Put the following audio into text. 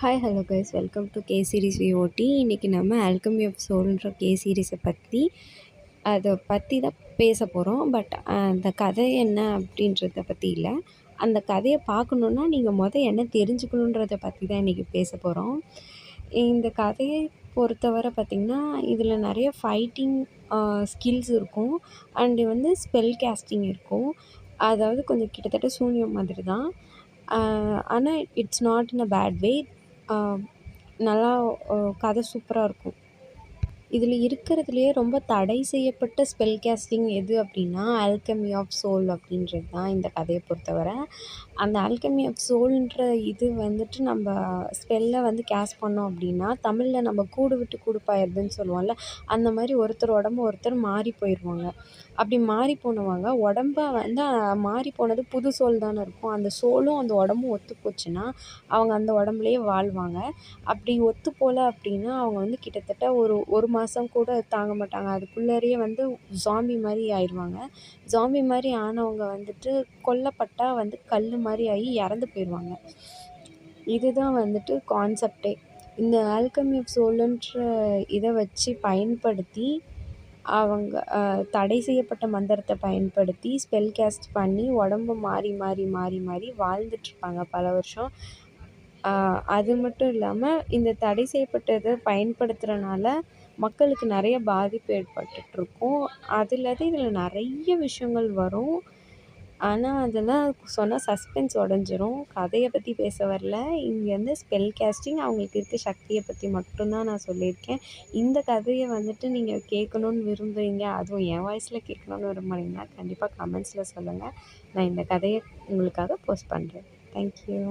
Hi hello guys welcome to K series VOD. இன்றைக்கி நம்ம alchemy of சோல்ன்ற K சீரீஸை அதை பற்றி தான் பேச போகிறோம். பட் அந்த கதை என்ன அப்படின்றத பற்றி இல்லை. அந்த கதையை பார்க்கணுன்னா நீங்கள் என்ன தெரிஞ்சுக்கணுன்றதை பற்றி தான் இன்றைக்கி பேச போகிறோம். இந்த கதையை பொறுத்தவரை பார்த்திங்கன்னா இதில் நிறைய ஃபைட்டிங் ஸ்கில்ஸ் இருக்கும். அண்டு ஸ்பெல் கேஸ்டிங் இருக்கும். அதாவது கொஞ்சம் கிட்டத்தட்ட சூனியம் மாதிரி தான். ஆனால் it's not in a bad way. நல்லா கதை சூப்பராக இருக்கும். இதில் இருக்கிறதுலையே ரொம்ப தடை செய்யப்பட்ட ஸ்பெல் கேஸ்டிங் எது அப்படின்னா ஆல்கமி ஆஃப் சோல் அப்படின்றது தான் இந்த கதையை பொறுத்தவரை. அந்த ஆல்கமி ஆஃப் சோல்ன்ற இது நம்ம ஸ்பெல்லை கேஸ்ட் பண்ணோம் அப்படின்னா தமிழில் நம்ம கூடு விட்டு கூடுப்பாயிருதுன்னு சொல்லுவோம்ல, அந்த மாதிரி ஒருத்தர் உடம்பு ஒருத்தர் மாறி போயிடுவாங்க. அப்படி மாறி போனவங்க உடம்ப மாறி போனது புது சோல் தானே இருக்கும். அந்த சோலும் அந்த உடம்பும் ஒத்து போச்சுன்னா அவங்க அந்த உடம்புலையே வாழ்வாங்க. அப்படி ஒத்து போகல அப்படின்னா அவங்க கிட்டத்தட்ட ஒரு மாதம் கூட தாங்க மாட்டாங்க. அதுக்குள்ளேயே ஜாம்பி மாதிரி ஆயிடுவாங்க. ஜாம்பி மாதிரி ஆனவங்க கொல்லப்பட்டா கல் மாதிரி ஆகி இறந்து போயிடுவாங்க. இதுதான் கான்செப்டே. இந்த ஆல்கமி ஆஃப் சோலுன்ற இதை வச்சு பயன்படுத்தி அவங்க தடை செய்யப்பட்ட மந்திரத்தை பயன்படுத்தி ஸ்பெல் கேஸ்ட் பண்ணி உடம்பு மாறி மாறி மாறி மாறி வாழ்ந்துட்டுருப்பாங்க பல வருஷம். அது மட்டும் இல்லாமல் இந்த தடை செய்யப்பட்டதை பயன்படுத்துகிறனால மக்களுக்கு நிறைய பாதிப்பு ஏற்பட்டுட்ருக்கும். இதில் நிறைய விஷயங்கள் வரும். ஆனால் அதெல்லாம் சொன்னால் சஸ்பென்ஸ் உடஞ்சிரும். கதையை பற்றி பேச வரல. இங்கே ஸ்பெல் கேஸ்டிங் அவங்களுக்கு இருக்க சக்தியை பற்றி மட்டும்தான் நான் சொல்லியிருக்கேன். இந்த கதையை நீங்கள் கேட்கணுன்னு விரும்புகிறீங்க, அதுவும் என் வாய்ஸில் கேட்கணுன்னு விரும்புகிறீங்கன்னா கண்டிப்பாக கமெண்ட்ஸில் சொல்லுங்கள். நான் இந்த கதையை உங்களுக்காக போஸ்ட் பண்ணுறேன். தேங்க்யூ.